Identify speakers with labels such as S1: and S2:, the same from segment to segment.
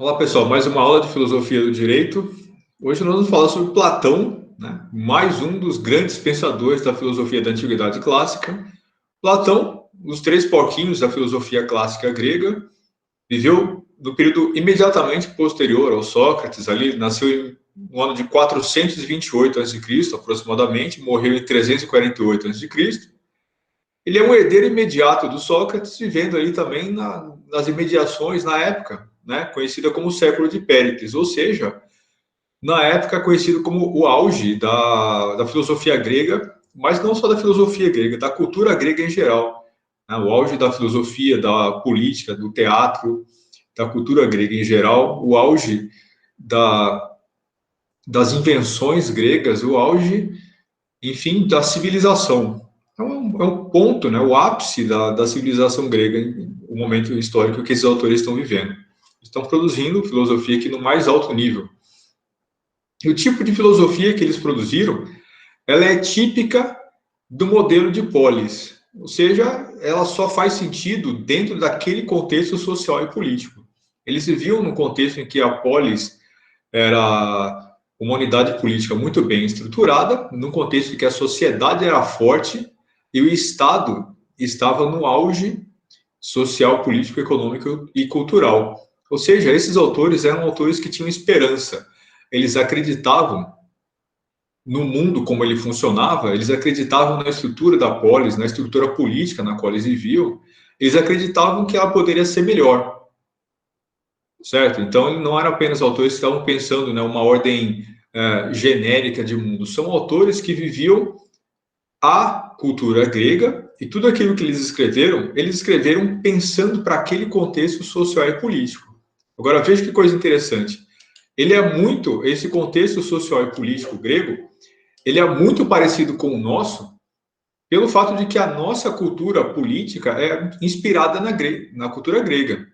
S1: Olá, pessoal. Mais uma aula de filosofia do direito. Hoje nós vamos falar sobre Platão, né? Mais um dos grandes pensadores da filosofia da antiguidade clássica. Platão, os três porquinhos da filosofia clássica grega, viveu no período imediatamente posterior ao Sócrates. Ali ele nasceu no ano de 428 a.C., aproximadamente, morreu em 348 a.C. Ele é um herdeiro imediato do Sócrates, vivendo ali também nas imediações, na época, né, conhecida como o século de Péricles, ou seja, na época conhecido como o auge da filosofia grega, mas não só da filosofia grega, da cultura grega em geral. Né, o auge da filosofia, da política, do teatro, da cultura grega em geral, o auge das invenções gregas, o auge, enfim, da civilização. É um ponto, né, o ápice da civilização grega, o momento histórico que esses autores estão vivendo. Estão produzindo filosofia aqui no mais alto nível. E o tipo de filosofia que eles produziram, ela é típica do modelo de polis, ou seja, ela só faz sentido dentro daquele contexto social e político. Eles viviam num contexto em que a polis era uma unidade política muito bem estruturada, num contexto em que a sociedade era forte e o Estado estava no auge social, político, econômico e cultural. Ou seja, esses autores eram autores que tinham esperança. Eles acreditavam no mundo como ele funcionava, eles acreditavam na estrutura da polis, na estrutura política na qual eles viviam, eles acreditavam que ela poderia ser melhor, certo? Então, ele não eram apenas autores que estavam pensando, né, uma ordem genérica de mundo, são autores que viviam a cultura grega e tudo aquilo que eles escreveram pensando para aquele contexto social e político. Agora, veja que coisa interessante. Esse contexto social e político grego, ele é muito parecido com o nosso, pelo fato de que a nossa cultura política é inspirada na cultura grega,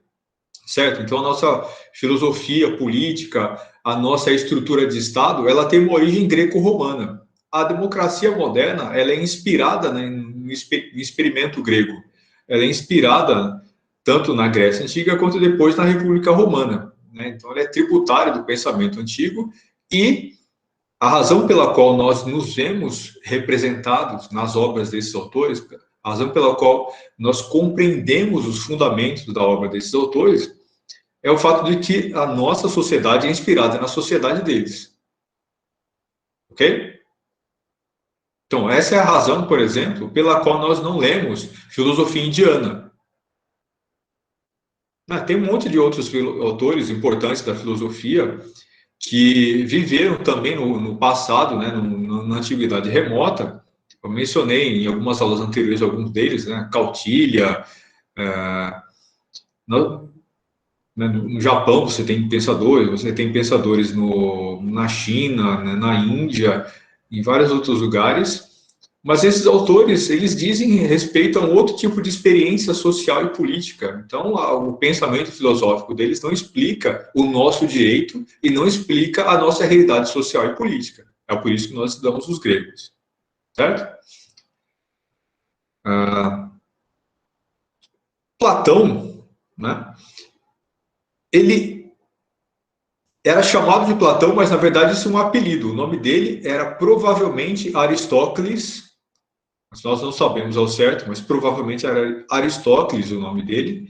S1: certo? Então, a nossa filosofia política, a nossa estrutura de Estado, ela tem uma origem greco-romana. A democracia moderna, ela é inspirada, né, no experimento grego. Ela é inspirada tanto na Grécia Antiga quanto depois na República Romana, né? Então, ela é tributária do pensamento antigo e a razão pela qual nós nos vemos representados nas obras desses autores, a razão pela qual nós compreendemos os fundamentos da obra desses autores, é o fato de que a nossa sociedade é inspirada na sociedade deles. Ok? Então, essa é a razão, por exemplo, pela qual nós não lemos filosofia indiana. Tem um monte de outros autores importantes da filosofia que viveram também no passado, né, na antiguidade remota. Eu mencionei em algumas aulas anteriores alguns deles, né, Kautilya, no Japão você tem pensadores na China, né, na Índia, em vários outros lugares, mas esses autores, eles dizem respeito a um outro tipo de experiência social e política. Então, o pensamento filosófico deles não explica o nosso direito e não explica a nossa realidade social e política. É por isso que nós estudamos os gregos, certo? Platão, né, ele era chamado de Platão, mas na verdade isso é um apelido. O nome dele era provavelmente Aristócles, mas nós não sabemos ao certo, mas provavelmente era Aristócles o nome dele.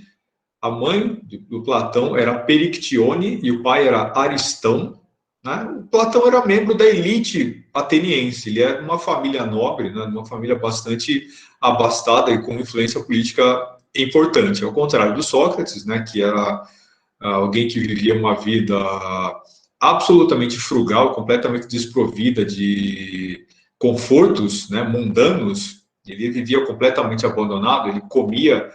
S1: A mãe do Platão era Perictione e o pai era Aristão. Né? O Platão era membro da elite ateniense, ele era uma família nobre, né? Uma família bastante abastada e com influência política importante, ao contrário do Sócrates, né? Que era alguém que vivia uma vida absolutamente frugal, completamente desprovida de confortos, né, mundanos. Ele vivia completamente abandonado, ele comia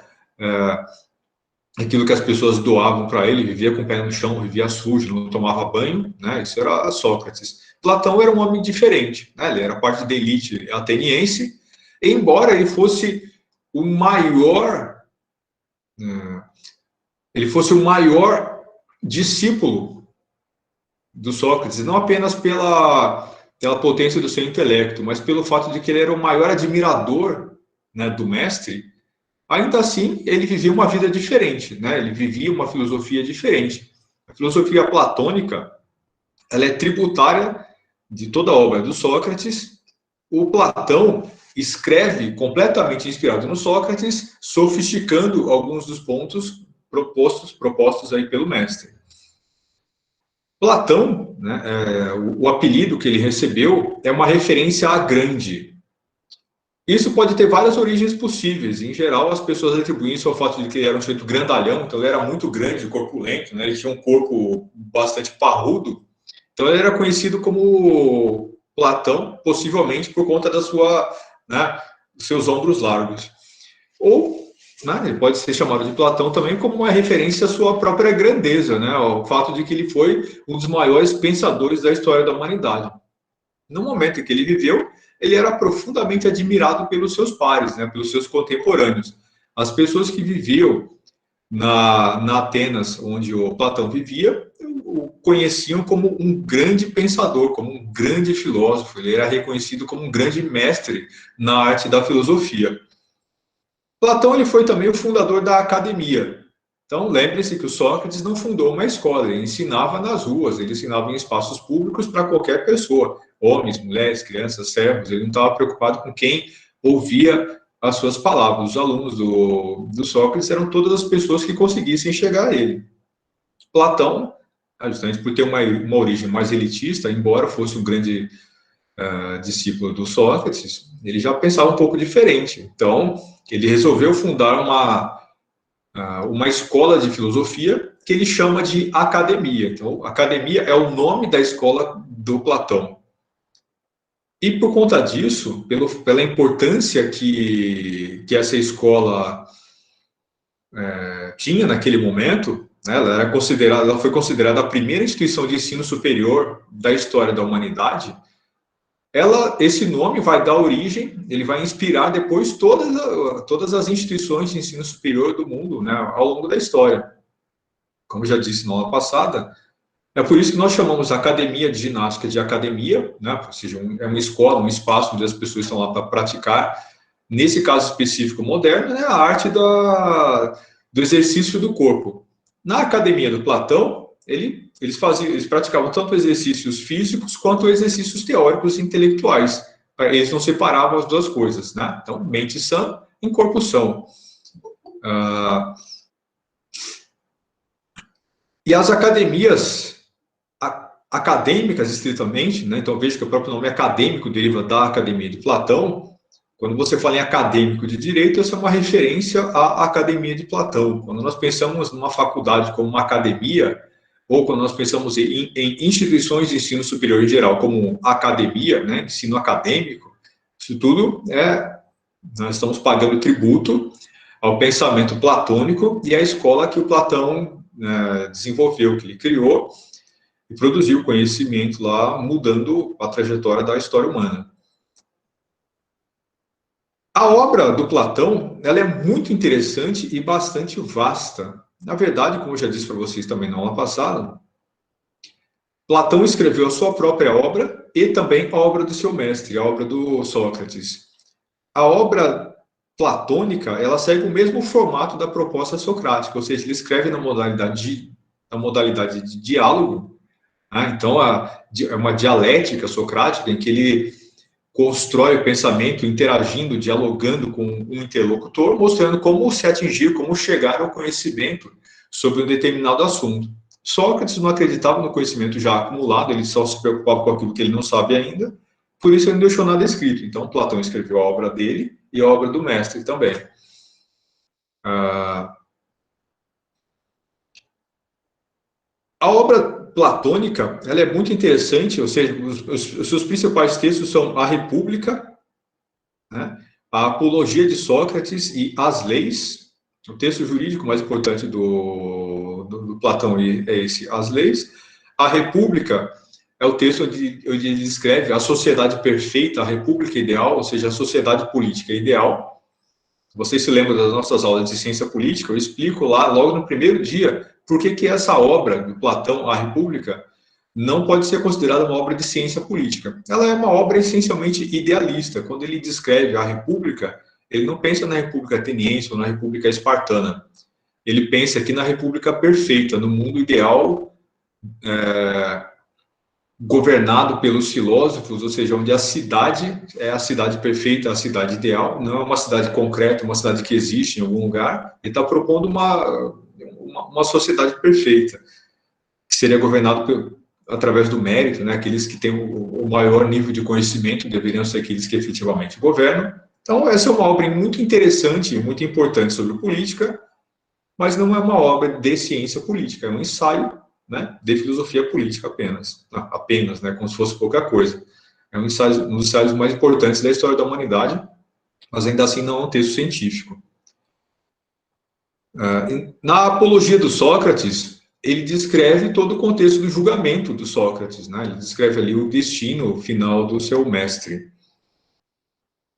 S1: aquilo que as pessoas doavam para ele, vivia com o pé no chão, vivia sujo, não tomava banho, né? Isso era Sócrates. Platão era um homem diferente, né? Ele era parte da elite ateniense, embora o maior, ele fosse o maior discípulo do Sócrates, não apenas pela potência do seu intelecto, mas pelo fato de que ele era o maior admirador, né, do mestre. Ainda assim, ele vivia uma vida diferente, né? Ele vivia uma filosofia diferente. A filosofia platônica, ela é tributária de toda a obra do Sócrates. O Platão escreve completamente inspirado no Sócrates, sofisticando alguns dos pontos propostos aí pelo mestre. Platão, né, o apelido que ele recebeu é uma referência a grande. Isso pode ter várias origens possíveis. Em geral, as pessoas atribuem isso ao fato de que ele era um sujeito grandalhão, então ele era muito grande, corpulento, né? Ele tinha um corpo bastante parrudo. Então ele era conhecido como Platão, possivelmente por conta né, dos seus ombros largos. Ou, né, ele pode ser chamado de Platão também como uma referência à sua própria grandeza, né? Ao fato de que ele foi um dos maiores pensadores da história da humanidade. No momento em que ele viveu, ele era profundamente admirado pelos seus pares, né, pelos seus contemporâneos. As pessoas que viviam na Atenas, onde o Platão vivia, o conheciam como um grande pensador, como um grande filósofo. Ele era reconhecido como um grande mestre na arte da filosofia. Platão ele foi também o fundador da academia. Então, lembre-se que o Sócrates não fundou uma escola, ele ensinava nas ruas, ele ensinava em espaços públicos para qualquer pessoa, homens, mulheres, crianças, servos, ele não estava preocupado com quem ouvia as suas palavras. Os alunos do Sócrates eram todas as pessoas que conseguissem chegar a ele. Platão, justamente por ter uma origem mais elitista, embora fosse um grande discípulo do Sócrates, ele já pensava um pouco diferente. Então, ele resolveu fundar uma escola de filosofia que ele chama de academia. Então, academia é o nome da escola do Platão. E por conta disso, pela importância que essa escola tinha naquele momento, né, ela foi considerada a primeira instituição de ensino superior da história da humanidade. Esse nome vai dar origem, ele vai inspirar depois todas as instituições de ensino superior do mundo, né, ao longo da história. Como já disse na aula passada, é por isso que nós chamamos a academia de ginástica de academia, né, ou seja, é uma escola, um espaço onde as pessoas estão lá para praticar, nesse caso específico moderno, né, a arte do exercício do corpo. Na academia do Platão, eles praticavam tanto exercícios físicos quanto exercícios teóricos e intelectuais. Eles não separavam as duas coisas, né? Então, mente sã em corpo são. E as academias acadêmicas, estritamente, né? Então veja que o próprio nome acadêmico deriva da Academia de Platão. Quando você fala em acadêmico de direito, essa é uma referência à Academia de Platão. Quando nós pensamos numa faculdade como uma academia, ou quando nós pensamos em instituições de ensino superior em geral, como academia, né, ensino acadêmico, isso tudo nós estamos pagando tributo ao pensamento platônico e à escola que o Platão desenvolveu, que ele criou e produziu conhecimento lá, mudando a trajetória da história humana. A obra do Platão, ela é muito interessante e bastante vasta. Na verdade, como eu já disse para vocês também na aula passada, Platão escreveu a sua própria obra e também a obra do seu mestre, a obra do Sócrates. A obra platônica, ela segue o mesmo formato da proposta socrática, ou seja, ele escreve na modalidade de diálogo, né? Então é uma dialética socrática em que ele constrói o pensamento interagindo, dialogando com um interlocutor, mostrando como se atingir, como chegar ao conhecimento sobre um determinado assunto. Sócrates não acreditava no conhecimento já acumulado, ele só se preocupava com aquilo que ele não sabe ainda, por isso ele não deixou nada escrito. Então, Platão escreveu a obra dele e a obra do mestre também. A obra platônica, ela é muito interessante, ou seja, os seus principais textos são a República, né, a Apologia de Sócrates e as Leis. O texto jurídico mais importante do Platão é esse, as Leis. A República é o texto onde ele descreve a sociedade perfeita, a república ideal, ou seja, a sociedade política ideal. Vocês se lembram das nossas aulas de ciência política? Eu explico lá, logo no primeiro dia, por que essa obra do Platão, a República, não pode ser considerada uma obra de ciência política. Ela é uma obra essencialmente idealista. Quando ele descreve a República, ele não pensa na República ateniense ou na República espartana. Ele pensa aqui na República perfeita, no mundo ideal governado pelos filósofos, ou seja, onde a cidade é a cidade perfeita, a cidade ideal, não é uma cidade concreta, uma cidade que existe em algum lugar. Ele está propondo uma sociedade perfeita, que seria governado através do mérito, né? Aqueles que têm o maior nível de conhecimento deveriam ser aqueles que efetivamente governam. Então, essa é uma obra muito interessante, muito importante sobre política, mas não é uma obra de ciência política, é um ensaio, né, de filosofia política apenas, né, como se fosse pouca coisa. É um dos ensaios mais importantes da história da humanidade, mas ainda assim não é um texto científico. Na Apologia do Sócrates, ele descreve todo o contexto do julgamento do Sócrates, né? Ele descreve ali o destino final do seu mestre.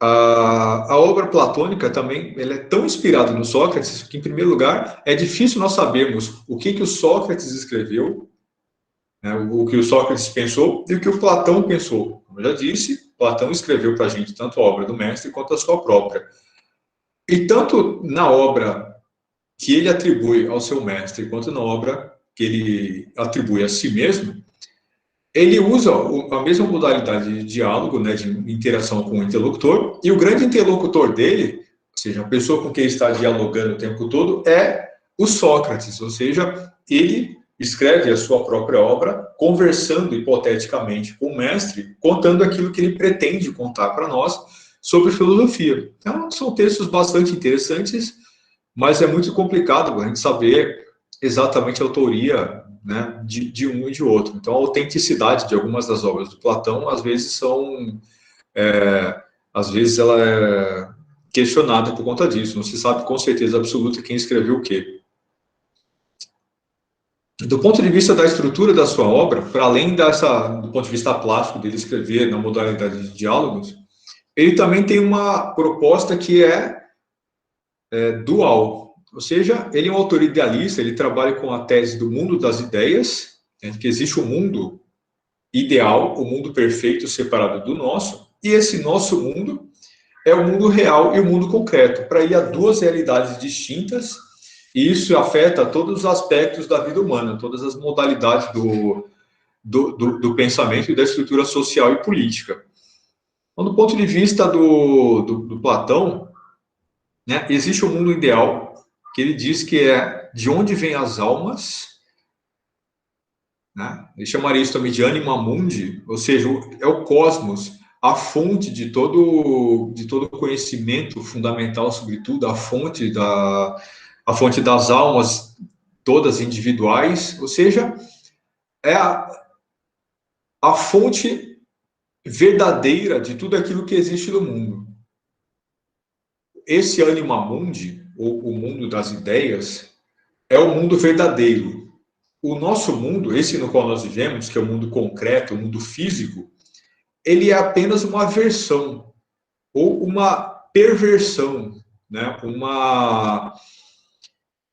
S1: A obra platônica também ela é tão inspirada no Sócrates que, em primeiro lugar, é difícil nós sabermos o que o Sócrates escreveu, né, o que o Sócrates pensou e o que o Platão pensou. Como eu já disse, Platão escreveu para a gente tanto a obra do mestre quanto a sua própria. E tanto na obra que ele atribui ao seu mestre, quanto na obra que ele atribui a si mesmo, ele usa a mesma modalidade de diálogo, né, de interação com o interlocutor, e o grande interlocutor dele, ou seja, a pessoa com quem ele está dialogando o tempo todo, é o Sócrates, ou seja, ele escreve a sua própria obra, conversando hipoteticamente com o mestre, contando aquilo que ele pretende contar para nós sobre filosofia. Então, são textos bastante interessantes, mas é muito complicado a gente saber exatamente a autoria, né, de um e de outro. Então, a autenticidade de algumas das obras do Platão, às vezes ela é questionada por conta disso. Não se sabe com certeza absoluta quem escreveu o quê. Do ponto de vista da estrutura da sua obra, para além do ponto de vista plástico dele escrever na modalidade de diálogos, ele também tem uma proposta que é dual. Ou seja, ele é um autor idealista, ele trabalha com a tese do mundo das ideias, né, que existe um mundo ideal, o mundo perfeito separado do nosso, e esse nosso mundo é o mundo real e o mundo concreto. Para ir a duas realidades distintas, e isso afeta todos os aspectos da vida humana, todas as modalidades do pensamento e da estrutura social e política. Então, do ponto de vista do Platão, né, existe um mundo ideal, que ele diz que é de onde vêm as almas, né? Ele chamaria isso também de anima mundi, ou seja, é o cosmos, a fonte de todo conhecimento fundamental sobre tudo, a fonte das almas todas individuais, ou seja, é a fonte verdadeira de tudo aquilo que existe no mundo. Esse anima mundi, ou o mundo das ideias, é o mundo verdadeiro. O nosso mundo, esse no qual nós vivemos, que é o mundo concreto, o mundo físico, ele é apenas uma versão ou uma perversão, né? Uma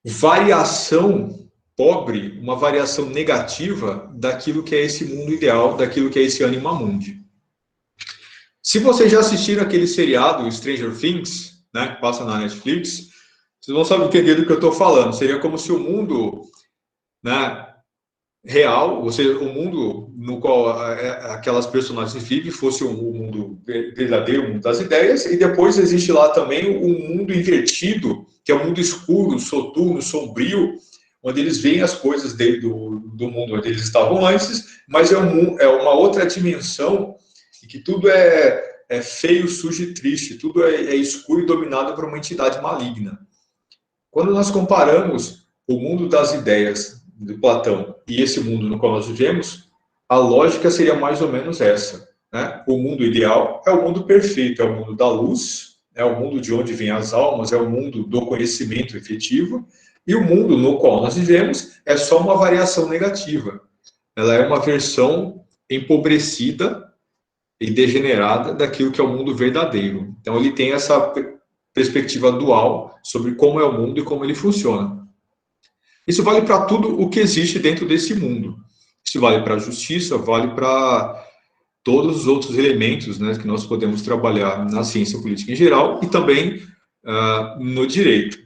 S1: variação pobre, uma variação negativa daquilo que é esse mundo ideal, daquilo que é esse anima mundi. Se vocês já assistiram aquele seriado Stranger Things, né, que passa na Netflix, vocês vão saber entender do que eu estou falando. Seria como se o mundo, né, real, ou seja, o mundo no qual aquelas personagens vivem fosse o mundo verdadeiro, o mundo das ideias, e depois existe lá também um mundo invertido, que é o mundo escuro, soturno, sombrio, onde eles veem as coisas do mundo onde eles estavam antes, mas é uma outra dimensão, e que tudo é feio, sujo e triste, tudo é escuro e dominado por uma entidade maligna. Quando nós comparamos o mundo das ideias de Platão e esse mundo no qual nós vivemos, a lógica seria mais ou menos essa, né? O mundo ideal é o mundo perfeito, é o mundo da luz, é o mundo de onde vêm as almas, é o mundo do conhecimento efetivo, e o mundo no qual nós vivemos é só uma variação negativa. Ela é uma versão empobrecida e degenerada daquilo que é o mundo verdadeiro. Então ele tem essa perspectiva dual sobre como é o mundo e como ele funciona. Isso vale para tudo o que existe dentro desse mundo. Isso vale para a justiça, vale para todos os outros elementos, né, que nós podemos trabalhar na ciência política em geral e também no direito.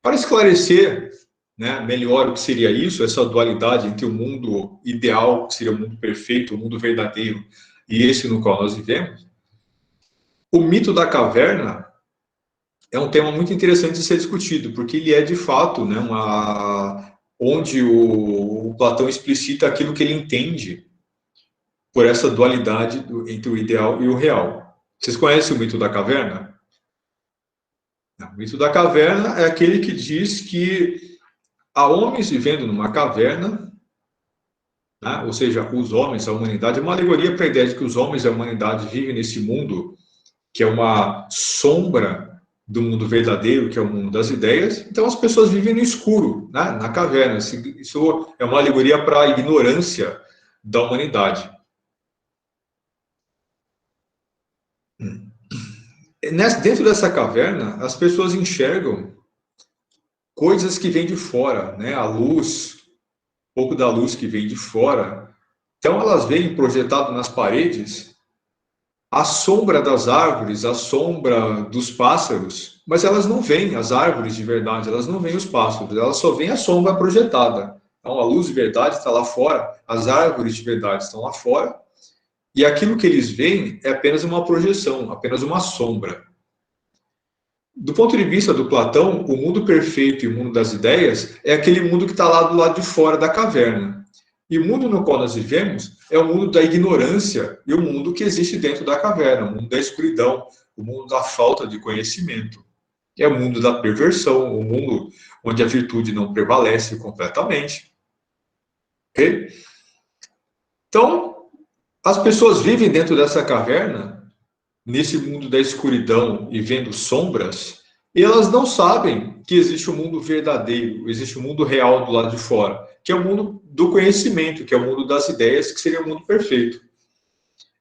S1: Para esclarecer né, melhor o que seria isso, essa dualidade entre o mundo ideal, que seria o mundo perfeito, o mundo verdadeiro, e esse no qual nós vivemos, o mito da caverna é um tema muito interessante de ser discutido, porque ele é, de fato, né, onde o Platão explicita aquilo que ele entende por essa dualidade entre o ideal e o real. Vocês conhecem o mito da caverna? O mito da caverna é aquele que diz que há homens vivendo numa caverna, né? Ou seja, os homens, a humanidade, é uma alegoria para a ideia de que os homens e a humanidade vivem nesse mundo que é uma sombra do mundo verdadeiro, que é o mundo das ideias. Então as pessoas vivem no escuro, né? Na caverna. Isso é uma alegoria para a ignorância da humanidade. Dentro dessa caverna, as pessoas enxergam coisas que vêm de fora, né? A luz, um pouco da luz que vem de fora. Então elas veem projetado nas paredes a sombra das árvores, a sombra dos pássaros, mas elas não veem as árvores de verdade, elas não veem os pássaros, elas só veem a sombra projetada. Então a luz de verdade está lá fora, as árvores de verdade estão lá fora, e aquilo que eles veem é apenas uma projeção, apenas uma sombra. Do ponto de vista do Platão, o mundo perfeito e o mundo das ideias é aquele mundo que está lá do lado de fora da caverna. E o mundo no qual nós vivemos é o mundo da ignorância e o mundo que existe dentro da caverna, o mundo da escuridão, o mundo da falta de conhecimento. É o mundo da perversão, o mundo onde a virtude não prevalece completamente. Ok? Então, as pessoas vivem dentro dessa caverna, nesse mundo da escuridão e vendo sombras, e elas não sabem que existe um mundo verdadeiro, existe um mundo real do lado de fora, que é o mundo do conhecimento, que é o mundo das ideias, que seria o mundo perfeito.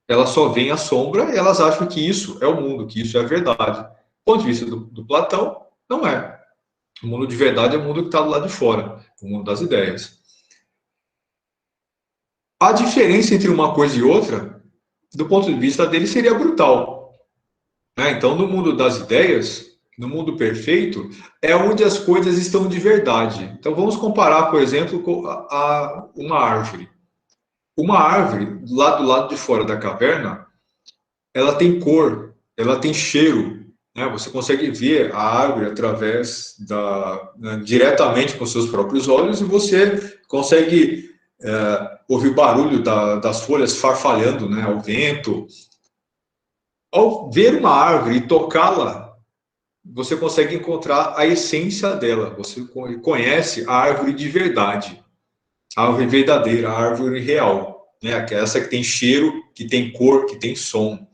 S1: Elas só veem a sombra e elas acham que isso é o mundo, que isso é a verdade. Do ponto de vista do Platão, não é. O mundo de verdade é o mundo que está do lado de fora, o mundo das ideias. A diferença entre uma coisa e outra, do ponto de vista dele, seria brutal. Né? Então, no mundo das ideias, no mundo perfeito, é onde as coisas estão de verdade. Então, vamos comparar, por exemplo, com uma árvore. Uma árvore, lá do lado de fora da caverna, ela tem cor, ela tem cheiro. Né? Você consegue ver a árvore através diretamente com seus próprios olhos e você consegue ouvir o barulho das folhas farfalhando, né, ao vento. Ao ver uma árvore e tocá-la, você consegue encontrar a essência dela. Você conhece a árvore de verdade, a árvore verdadeira, a árvore real, né? Essa que tem cheiro, que tem cor, que tem som.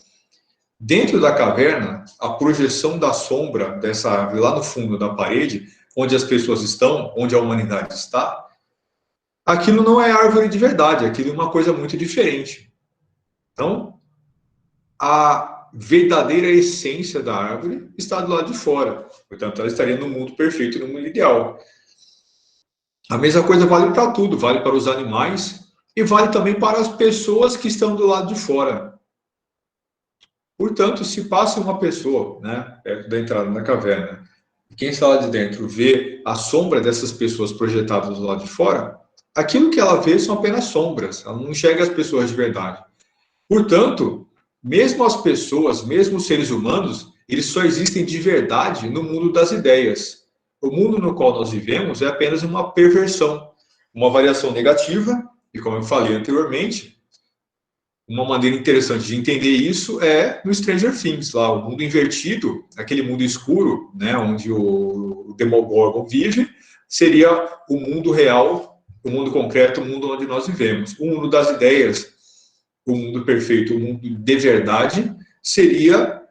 S1: Dentro da caverna, a projeção da sombra dessa árvore lá no fundo da parede, onde as pessoas estão, onde a humanidade está, aquilo não é árvore de verdade, aquilo é uma coisa muito diferente. Então, a verdadeira essência da árvore está do lado de fora. Portanto, ela estaria no mundo perfeito, no mundo ideal. A mesma coisa vale para tudo, vale para os animais e vale também para as pessoas que estão do lado de fora. Portanto, se passa uma pessoa, né, perto da entrada da caverna, e quem está lá de dentro vê a sombra dessas pessoas projetadas do lado de fora, aquilo que ela vê são apenas sombras, ela não enxerga as pessoas de verdade. Portanto, mesmo as pessoas, mesmo os seres humanos, eles só existem de verdade no mundo das ideias. O mundo no qual nós vivemos é apenas uma perversão, uma variação negativa, e como eu falei anteriormente, uma maneira interessante de entender isso é no Stranger Things, lá, o mundo invertido, aquele mundo escuro, né, onde o Demogorgon vive, seria o mundo real, o mundo concreto, o mundo onde nós vivemos. O mundo das ideias, o mundo perfeito, o mundo de verdade, seria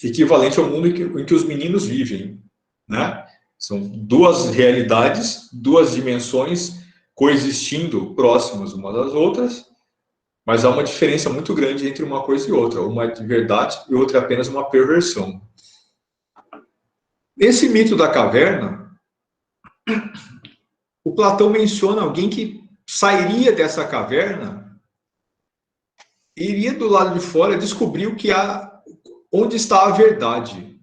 S1: equivalente ao mundo em que os meninos vivem, né? São duas realidades, duas dimensões coexistindo próximas umas das outras, mas há uma diferença muito grande entre uma coisa e outra. Uma é de verdade e outra é apenas uma perversão. Nesse mito da caverna, o Platão menciona alguém que sairia dessa caverna e iria do lado de fora descobrir onde está a verdade.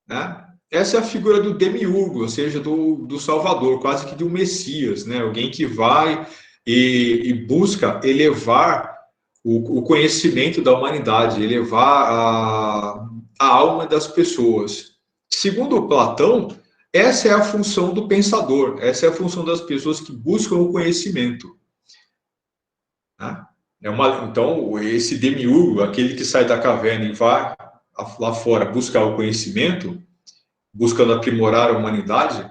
S1: Né? essa é a figura do demiurgo, ou seja, do Salvador, quase que de um Messias, né? Alguém que vai e busca elevar o conhecimento da humanidade, elevar a alma das pessoas. Segundo Platão, essa é a função do pensador, essa é a função das pessoas que buscam o conhecimento. Né? Então, esse demiurgo, aquele que sai da caverna e vai lá fora buscar o conhecimento, buscando aprimorar a humanidade,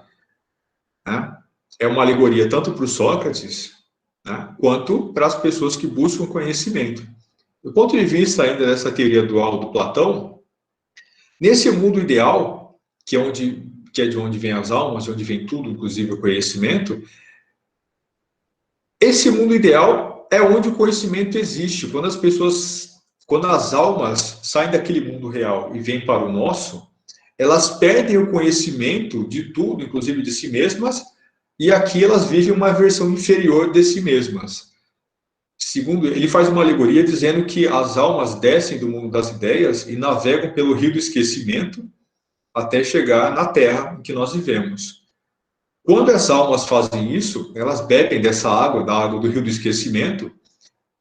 S1: né? É uma alegoria tanto para o Sócrates, né, quanto para as pessoas que buscam conhecimento. Do ponto de vista ainda dessa teoria dual do Platão, nesse mundo ideal, que é de onde vem as almas, de onde vem tudo, inclusive o conhecimento, esse mundo ideal é onde o conhecimento existe. Quando as almas saem daquele mundo real e vêm para o nosso, elas perdem o conhecimento de tudo, inclusive de si mesmas, e aqui elas vivem uma versão inferior de si mesmas. Segundo, ele faz uma alegoria dizendo que as almas descem do mundo das ideias e navegam pelo rio do esquecimento até chegar na terra em que nós vivemos. Quando as almas fazem isso, elas bebem dessa água, da água do rio do esquecimento,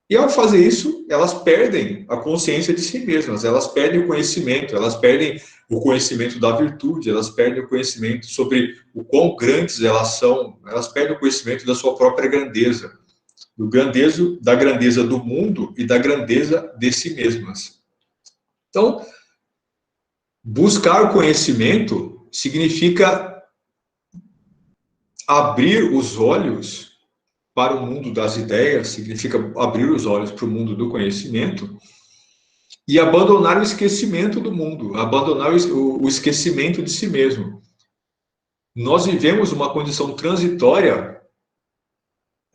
S1: e ao fazer isso, elas perdem a consciência de si mesmas, elas perdem o conhecimento, elas perdem o conhecimento da virtude, elas perdem o conhecimento sobre o quão grandes elas são, elas perdem o conhecimento da sua própria grandeza, da grandeza do mundo e da grandeza de si mesmas. Então, buscar o conhecimento significa abrir os olhos para o mundo das ideias, significa abrir os olhos para o mundo do conhecimento e abandonar o esquecimento do mundo, abandonar o esquecimento de si mesmo. Nós vivemos uma condição transitória,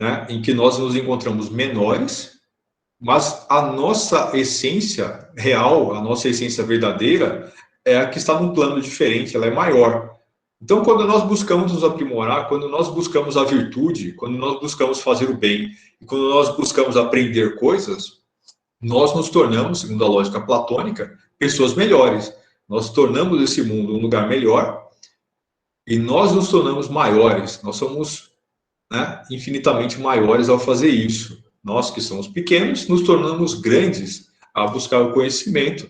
S1: né, em que nós nos encontramos menores, mas a nossa essência real, a nossa essência verdadeira, é a que está num plano diferente, ela é maior. Então, quando nós buscamos nos aprimorar, quando nós buscamos a virtude, quando nós buscamos fazer o bem, e quando nós buscamos aprender coisas, nós nos tornamos, segundo a lógica platônica, pessoas melhores. Nós tornamos esse mundo um lugar melhor e nós nos tornamos maiores. Nós somos, né, infinitamente maiores ao fazer isso. Nós que somos pequenos, nos tornamos grandes a buscar o conhecimento.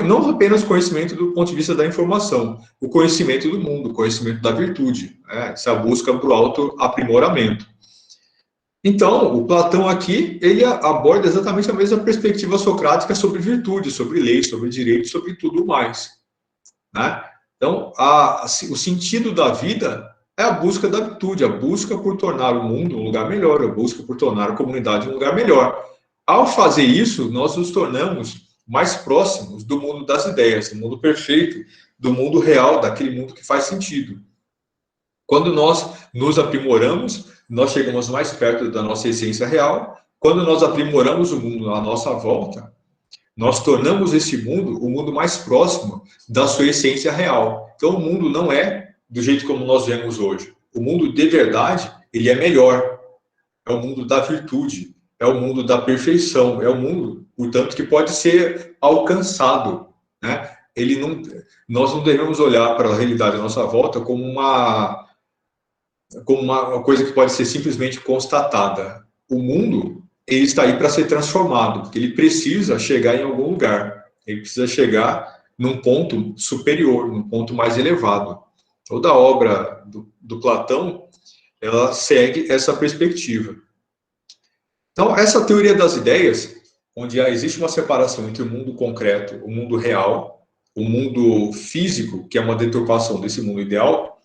S1: Não apenas o conhecimento do ponto de vista da informação, o conhecimento do mundo, o conhecimento da virtude. Essa busca por autoaprimoramento. Então, o Platão aqui, ele aborda exatamente a mesma perspectiva socrática sobre virtude, sobre lei, sobre direito, sobre tudo mais. Né? Então, o sentido da vida é a busca da virtude, a busca por tornar o mundo um lugar melhor, a busca por tornar a comunidade um lugar melhor. Ao fazer isso, nós nos tornamos mais próximos do mundo das ideias, do mundo perfeito, do mundo real, daquele mundo que faz sentido. Quando nós nos aprimoramos, nós chegamos mais perto da nossa essência real. Quando nós aprimoramos o mundo à nossa volta, nós tornamos esse mundo o mundo mais próximo da sua essência real. Então, o mundo não é do jeito como nós vemos hoje. O mundo de verdade, ele é melhor. É o mundo da virtude, é o mundo da perfeição, é o mundo, portanto, que pode ser alcançado. Né? Nós não devemos olhar para a realidade à nossa volta como uma coisa que pode ser simplesmente constatada. O mundo, ele está aí para ser transformado, porque ele precisa chegar em algum lugar. Ele precisa chegar num ponto superior, num ponto mais elevado. Toda a obra do Platão, ela segue essa perspectiva. Então, essa teoria das ideias, onde existe uma separação entre o mundo concreto, o mundo real, o mundo físico, que é uma deturpação desse mundo ideal,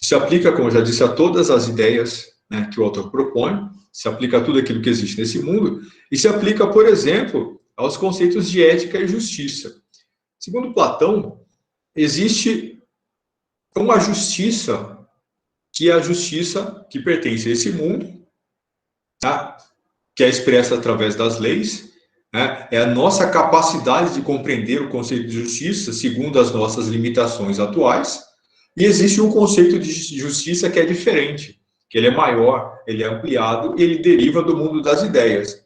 S1: se aplica, como eu já disse, a todas as ideias, né, que o autor propõe, se aplica a tudo aquilo que existe nesse mundo, e se aplica, por exemplo, aos conceitos de ética e justiça. Segundo Platão, existe uma justiça, que é a justiça que pertence a esse mundo, tá? Que é expressa através das leis, né? É a nossa capacidade de compreender o conceito de justiça segundo as nossas limitações atuais. E existe um conceito de justiça que é diferente, que ele é maior, ele é ampliado e ele deriva do mundo das ideias.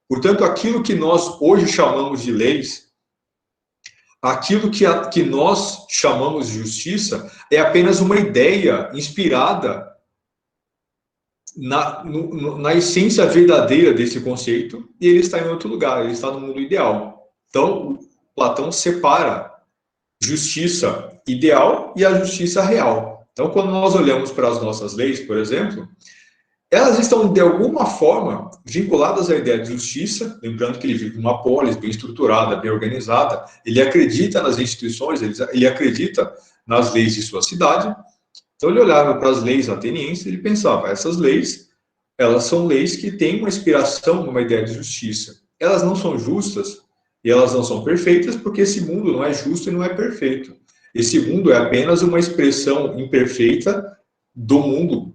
S1: Portanto, aquilo que nós hoje chamamos de leis, aquilo que nós chamamos de justiça é apenas uma ideia inspirada na essência verdadeira desse conceito, e ele está em outro lugar, ele está no mundo ideal. Então, Platão separa justiça ideal e a justiça real. Então, quando nós olhamos para as nossas leis, por exemplo, elas estão, de alguma forma, vinculadas à ideia de justiça, lembrando que ele vive numa polis bem estruturada, bem organizada, ele acredita nas instituições, ele acredita nas leis de sua cidade. Então, ele olhava para as leis atenienses e ele pensava, essas leis, elas são leis que têm uma inspiração numa ideia de justiça. Elas não são justas e elas não são perfeitas porque esse mundo não é justo e não é perfeito. Esse mundo é apenas uma expressão imperfeita do mundo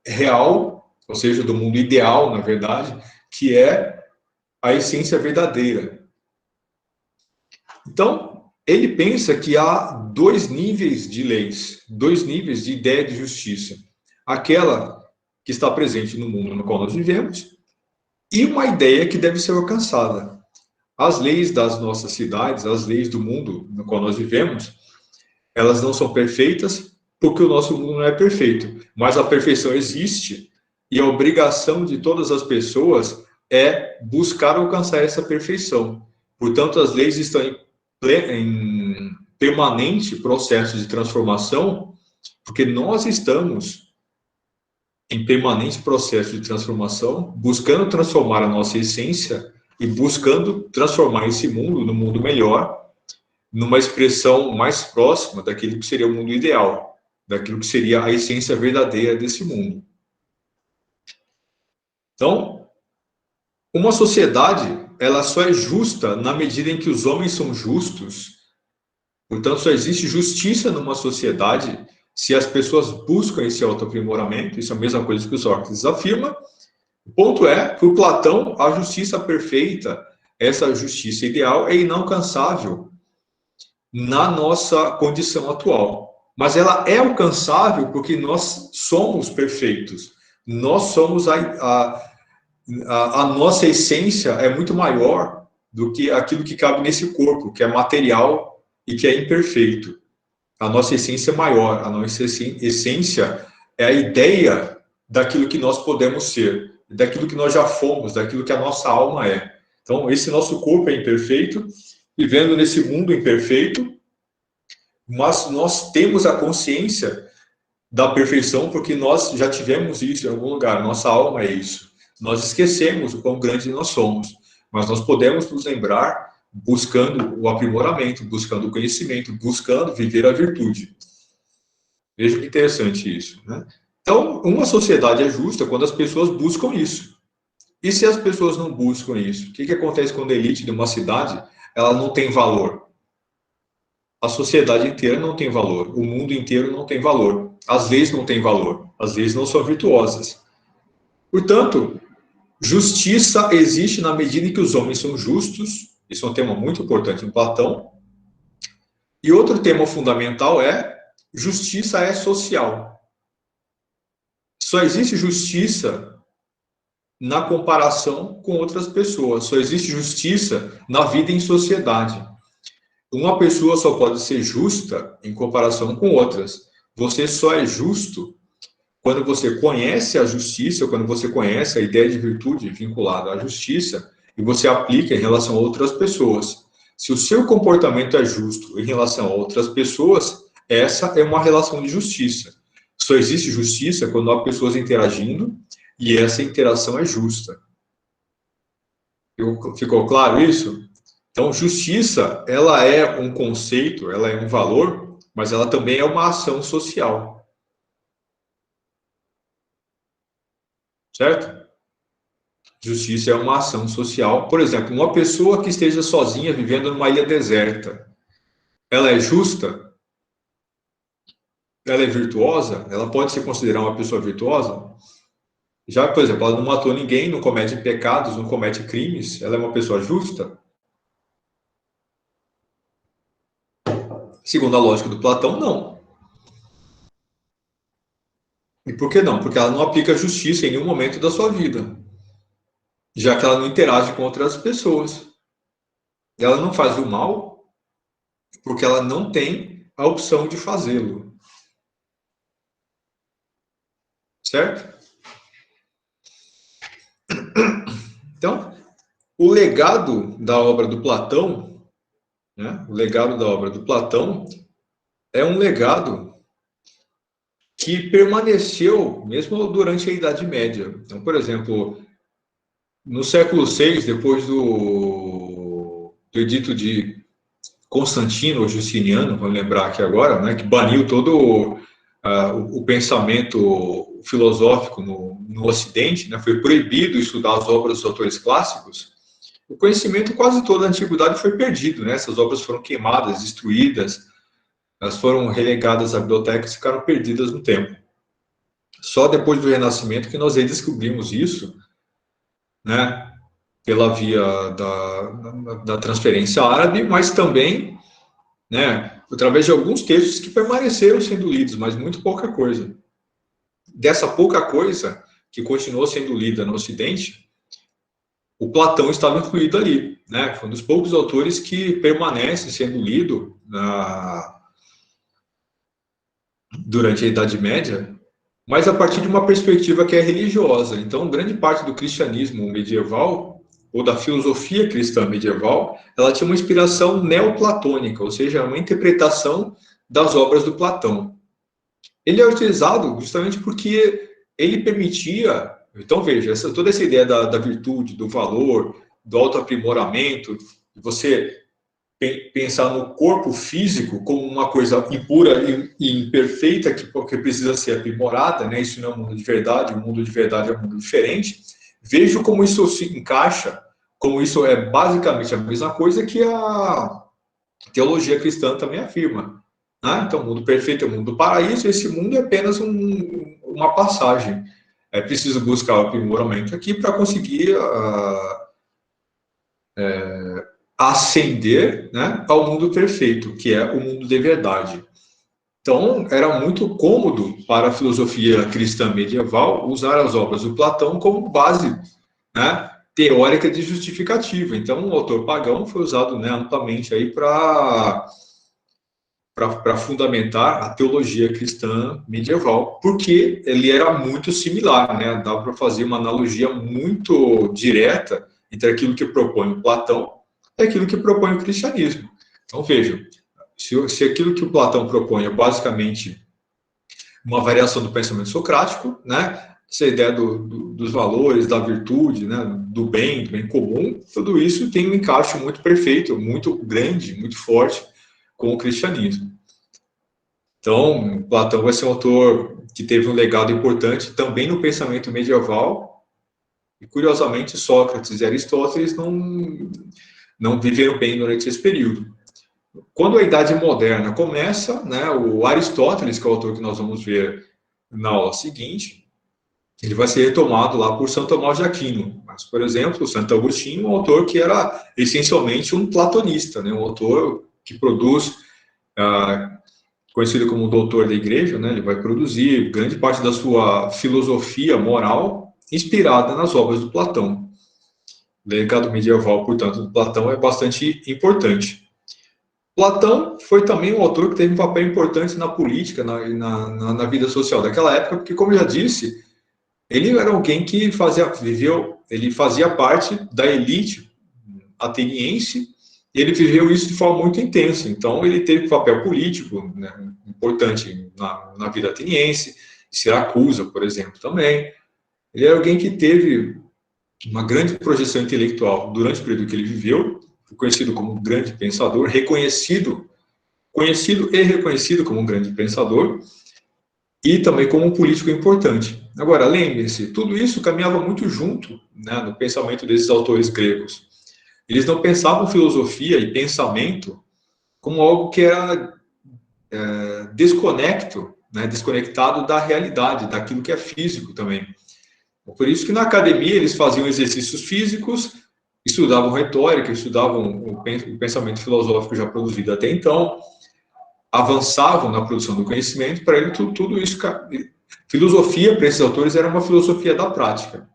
S1: real, ou seja, do mundo ideal, na verdade, que é a essência verdadeira. Então, ele pensa que há dois níveis de leis, dois níveis de ideia de justiça. Aquela que está presente no mundo no qual nós vivemos e uma ideia que deve ser alcançada. As leis das nossas cidades, as leis do mundo no qual nós vivemos, elas não são perfeitas porque o nosso mundo não é perfeito, mas a perfeição existe e a obrigação de todas as pessoas é buscar alcançar essa perfeição. Portanto, as leis estão em permanente processo de transformação, porque nós estamos em permanente processo de transformação, buscando transformar a nossa essência e buscando transformar esse mundo no mundo melhor, numa expressão mais próxima daquilo que seria o mundo ideal, daquilo que seria a essência verdadeira desse mundo. Então, uma sociedade, ela só é justa na medida em que os homens são justos. Portanto, só existe justiça numa sociedade se as pessoas buscam esse autoaprimoramento. Isso é a mesma coisa que o Sócrates afirma. O ponto é, para o Platão, a justiça perfeita, essa justiça ideal, é inalcançável na nossa condição atual. Mas ela é alcançável porque nós somos perfeitos. Nós somos a nossa essência é muito maior do que aquilo que cabe nesse corpo, que é material e que é imperfeito. A nossa essência é maior, a nossa essência é a ideia daquilo que nós podemos ser, daquilo que nós já fomos, daquilo que a nossa alma é. Então, esse nosso corpo é imperfeito, vivendo nesse mundo imperfeito, mas nós temos a consciência da perfeição porque nós já tivemos isso em algum lugar, nossa alma é isso. Nós esquecemos o quão grande nós somos, mas nós podemos nos lembrar buscando o aprimoramento, buscando o conhecimento, buscando viver a virtude. Veja que interessante isso, né? Então, uma sociedade é justa quando as pessoas buscam isso. E se as pessoas não buscam isso? O que acontece quando a elite de uma cidade ela não tem valor? A sociedade inteira não tem valor, o mundo inteiro não tem valor, as leis não têm valor, as leis não são virtuosas. Portanto, justiça existe na medida em que os homens são justos, isso é um tema muito importante em Platão. E outro tema fundamental é justiça é social. Só existe justiça na comparação com outras pessoas, só existe justiça na vida em sociedade. Uma pessoa só pode ser justa em comparação com outras. Você só é justo quando você conhece a justiça, quando você conhece a ideia de virtude vinculada à justiça e você aplica em relação a outras pessoas. Se o seu comportamento é justo em relação a outras pessoas, essa é uma relação de justiça. Só existe justiça quando há pessoas interagindo e essa interação é justa. Ficou claro isso? Então, justiça, ela é um conceito, ela é um valor, mas ela também é uma ação social. Certo? Justiça é uma ação social. Por exemplo, uma pessoa que esteja sozinha vivendo numa ilha deserta, ela é justa? Ela é virtuosa? Ela pode se considerar uma pessoa virtuosa? Já, por exemplo, ela não matou ninguém, não comete pecados, não comete crimes, ela é uma pessoa justa? Segundo a lógica do Platão, não. E por que não? Porque ela não aplica justiça em nenhum momento da sua vida, já que ela não interage com outras pessoas. Ela não faz o mal, porque ela não tem a opção de fazê-lo. Certo? Então, o legado da obra do Platão, né? O legado da obra do Platão é um legado que permaneceu mesmo durante a Idade Média. Então, por exemplo, no século VI, depois do edito de Constantino ou Justiniano, vamos lembrar aqui agora, né, que baniu todo o pensamento filosófico no Ocidente, né, foi proibido estudar as obras dos autores clássicos. O conhecimento quase todo da antiguidade foi perdido, né? Essas obras foram queimadas, destruídas, elas foram relegadas à biblioteca e ficaram perdidas no tempo. Só depois do Renascimento que nós redescobrimos isso, né? Pela via da transferência árabe, mas também, né? Através de alguns textos que permaneceram sendo lidos, mas muito pouca coisa. Dessa pouca coisa que continuou sendo lida no Ocidente, o Platão estava incluído ali, né? Foi um dos poucos autores que permanece sendo lido durante a Idade Média, mas a partir de uma perspectiva que é religiosa. Então, grande parte do cristianismo medieval, ou da filosofia cristã medieval, ela tinha uma inspiração neoplatônica, ou seja, uma interpretação das obras do Platão. Ele é utilizado justamente porque ele permitia. Então, veja, toda essa ideia da virtude, do valor, do autoaprimoramento, você pensar no corpo físico como uma coisa impura e imperfeita que precisa ser aprimorada, né? Isso não é um mundo de verdade, o mundo de verdade é um mundo diferente. Vejo como isso se encaixa, como isso é basicamente a mesma coisa que a teologia cristã também afirma. Né? Então, o mundo perfeito é o mundo do paraíso, e esse mundo é apenas uma passagem. É preciso buscar o aprimoramento aqui para conseguir ascender, né, ao mundo perfeito, que é o mundo de verdade. Então, era muito cômodo para a filosofia cristã medieval usar as obras do Platão como base, né, teórica de justificativa. Então, o autor pagão foi usado, né, amplamente aí para fundamentar a teologia cristã medieval, porque ele era muito similar, né? Dá para fazer uma analogia muito direta entre aquilo que propõe o Platão e aquilo que propõe o cristianismo. Então, vejam, se aquilo que o Platão propõe é basicamente uma variação do pensamento socrático, né? Essa ideia dos valores, da virtude, né? Do bem comum, tudo isso tem um encaixe muito perfeito, muito grande, muito forte com o cristianismo. Então, Platão vai ser um autor que teve um legado importante também no pensamento medieval, e curiosamente Sócrates e Aristóteles não viveram bem durante esse período. Quando a Idade Moderna começa, né, o Aristóteles, que é o autor que nós vamos ver na aula seguinte, ele vai ser retomado lá por Santo Tomás de Aquino. Mas, por exemplo, Santo Agostinho, um autor que era essencialmente um platonista, né, um autor que produz conhecido como doutor da igreja, né? Ele vai produzir grande parte da sua filosofia moral inspirada nas obras do Platão. O legado medieval, portanto, do Platão é bastante importante. Platão foi também um autor que teve um papel importante na política, na vida social daquela época, porque, como eu já disse, ele era alguém que ele fazia parte da elite ateniense, e ele viveu isso de forma muito intensa. Então, ele teve um papel político, né, importante na vida ateniense, Siracusa, por exemplo, também. Ele é alguém que teve uma grande projeção intelectual durante o período que ele viveu, conhecido como um grande pensador, conhecido e reconhecido como um grande pensador, e também como um político importante. Agora, lembre-se, tudo isso caminhava muito junto, né, no pensamento desses autores gregos. Eles não pensavam filosofia e pensamento como algo que era desconectado da realidade, daquilo que é físico também. Por isso que na academia eles faziam exercícios físicos, estudavam retórica, estudavam o pensamento filosófico já produzido até então, avançavam na produção do conhecimento. Para ele tudo isso, filosofia para esses autores era uma filosofia da prática,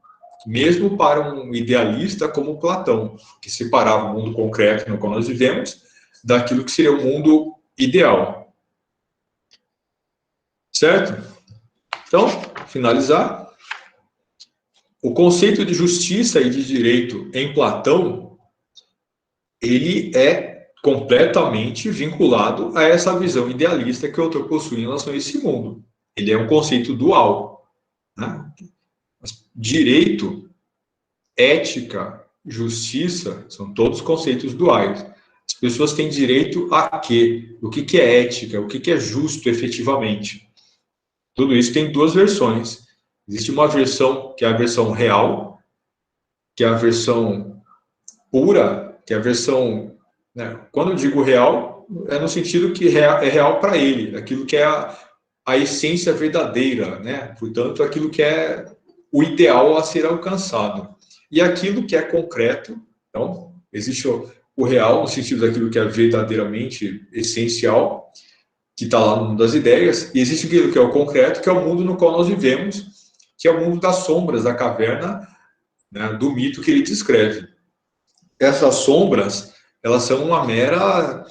S1: mesmo para um idealista como Platão, que separava o mundo concreto no qual nós vivemos daquilo que seria o mundo ideal. Certo? Então, finalizar. O conceito de justiça e de direito em Platão, ele é completamente vinculado a essa visão idealista que o autor possui em relação a esse mundo. Ele é um conceito dual, né? Direito, ética, justiça, são todos conceitos duais. As pessoas têm direito a quê? O que é ética? O que é justo efetivamente? Tudo isso tem duas versões. Existe uma versão que é a versão real, que é a versão pura, que é a versão... Né? Quando eu digo real, é no sentido que é real para ele, aquilo que é a essência verdadeira, né? Portanto, aquilo que é o ideal a ser alcançado. E aquilo que é concreto, então, existe o real no sentido daquilo que é verdadeiramente essencial, que está lá no mundo das ideias, e existe aquilo que é o concreto, que é o mundo no qual nós vivemos, que é o mundo das sombras, da caverna, né, do mito que ele descreve. Essas sombras, elas são uma mera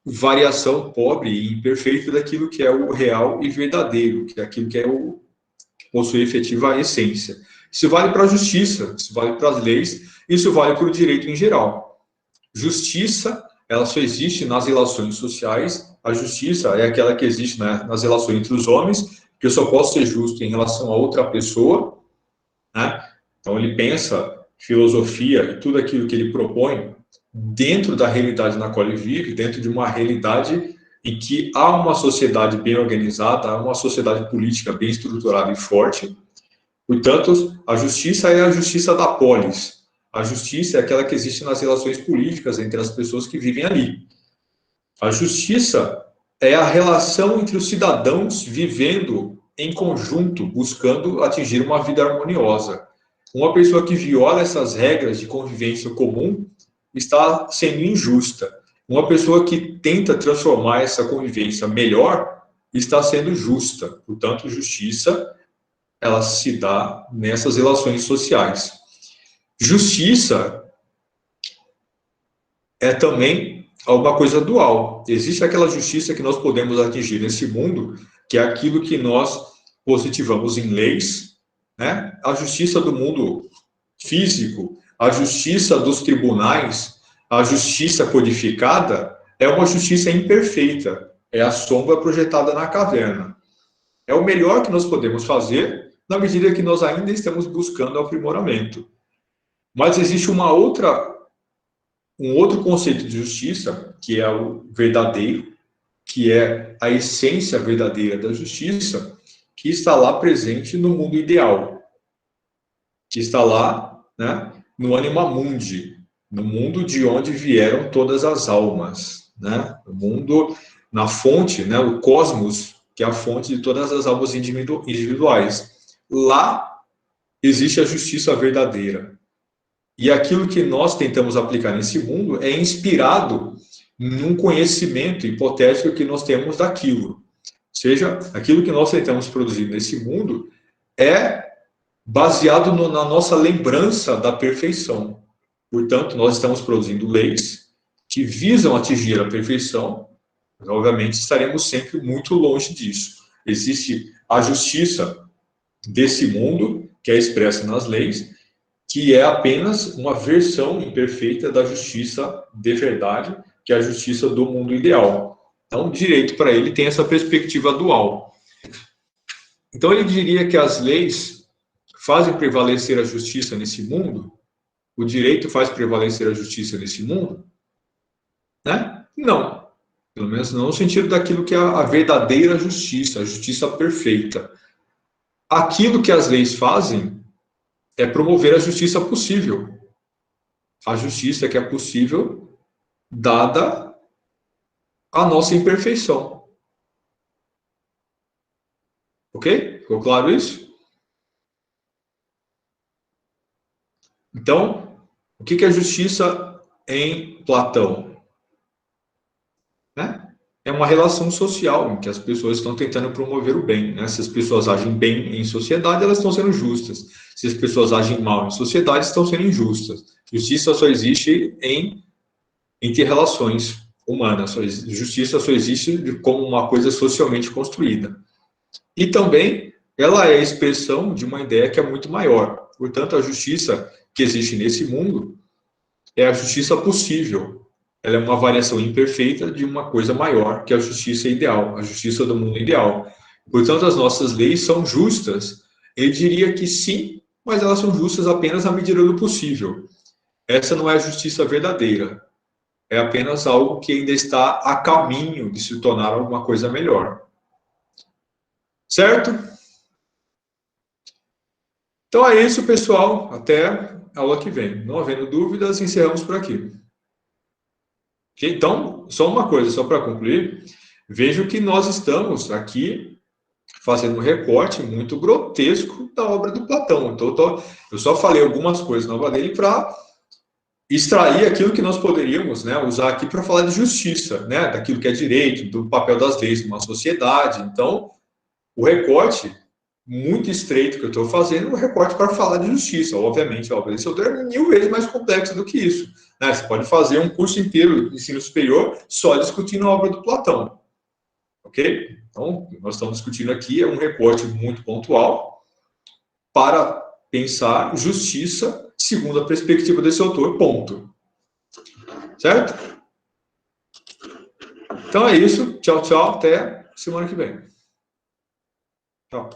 S1: variação pobre e imperfeita daquilo que é o real e verdadeiro, que é aquilo que é o que possui efetiva essência. Isso vale para a justiça, isso vale para as leis, isso vale para o direito em geral. Justiça, ela só existe nas relações sociais. A justiça é aquela que existe, né, nas relações entre os homens, que eu só posso ser justo em relação a outra pessoa, né? Então ele pensa filosofia e tudo aquilo que ele propõe dentro da realidade na qual ele vive, dentro de uma realidade em que há uma sociedade bem organizada, há uma sociedade política bem estruturada e forte. Portanto, a justiça é a justiça da polis. A justiça é aquela que existe nas relações políticas entre as pessoas que vivem ali. A justiça é a relação entre os cidadãos vivendo em conjunto, buscando atingir uma vida harmoniosa. Uma pessoa que viola essas regras de convivência comum está sendo injusta. Uma pessoa que tenta transformar essa convivência melhor está sendo justa. Portanto, justiça, ela se dá nessas relações sociais. Justiça é também uma coisa dual. Existe aquela justiça que nós podemos atingir nesse mundo, que é aquilo que nós positivamos em leis, né? A justiça do mundo físico, a justiça dos tribunais, a justiça codificada é uma justiça imperfeita, é a sombra projetada na caverna. É o melhor que nós podemos fazer na medida que nós ainda estamos buscando aprimoramento. Mas existe um outro conceito de justiça, que é o verdadeiro, que é a essência verdadeira da justiça, que está lá presente no mundo ideal, que está lá, né, no anima mundi, no mundo de onde vieram todas as almas, né, no mundo, na fonte, né, o cosmos, que é a fonte de todas as almas individuais. Lá existe a justiça verdadeira. E aquilo que nós tentamos aplicar nesse mundo é inspirado num conhecimento hipotético que nós temos daquilo. Ou seja, aquilo que nós tentamos produzir nesse mundo é baseado na nossa lembrança da perfeição. Portanto, nós estamos produzindo leis que visam atingir a perfeição, mas, obviamente, estaremos sempre muito longe disso. Existe a justiça desse mundo, que é expressa nas leis, que é apenas uma versão imperfeita da justiça de verdade, que é a justiça do mundo ideal. Então, o direito para ele tem essa perspectiva dual. Então, ele diria que as leis fazem prevalecer a justiça nesse mundo? O direito faz prevalecer a justiça nesse mundo? Né? Não. Pelo menos não no sentido daquilo que é a verdadeira justiça, a justiça perfeita. Aquilo que as leis fazem é promover a justiça possível. A justiça que é possível, dada a nossa imperfeição. Ok? Ficou claro isso? Então, o que é justiça em Platão? Né? É uma relação social em que as pessoas estão tentando promover o bem. Né? Se as pessoas agem bem em sociedade, elas estão sendo justas. Se as pessoas agem mal em sociedade, estão sendo injustas. Justiça só existe entre relações humana, justiça só existe como uma coisa socialmente construída. E também ela é a expressão de uma ideia que é muito maior. Portanto, a justiça que existe nesse mundo é a justiça possível. Ela é uma variação imperfeita de uma coisa maior, que é a justiça ideal, a justiça do mundo ideal. Portanto, as nossas leis são justas. Eu diria que sim, mas elas são justas apenas à medida do possível. Essa não é a justiça verdadeira. É apenas algo que ainda está a caminho de se tornar alguma coisa melhor. Certo? Então é isso, pessoal. Até a aula que vem. Não havendo dúvidas, encerramos por aqui. Então, só uma coisa, só para concluir. Vejo que nós estamos aqui fazendo um recorte muito grotesco da obra do Platão. Então, eu só falei algumas coisas na obra dele para extrair aquilo que nós poderíamos, né, usar aqui para falar de justiça, né, daquilo que é direito, do papel das leis numa sociedade. Então, o recorte muito estreito que eu estou fazendo é um recorte para falar de justiça. Obviamente, a obra desse autor é 1000 vezes mais complexa do que isso. Né? Você pode fazer um curso inteiro de ensino superior só discutindo a obra do Platão. Ok? Então, o que nós estamos discutindo aqui é um recorte muito pontual para pensar justiça segundo a perspectiva desse autor, ponto. Certo? Então é isso. Tchau, tchau. Até semana que vem. Tchau.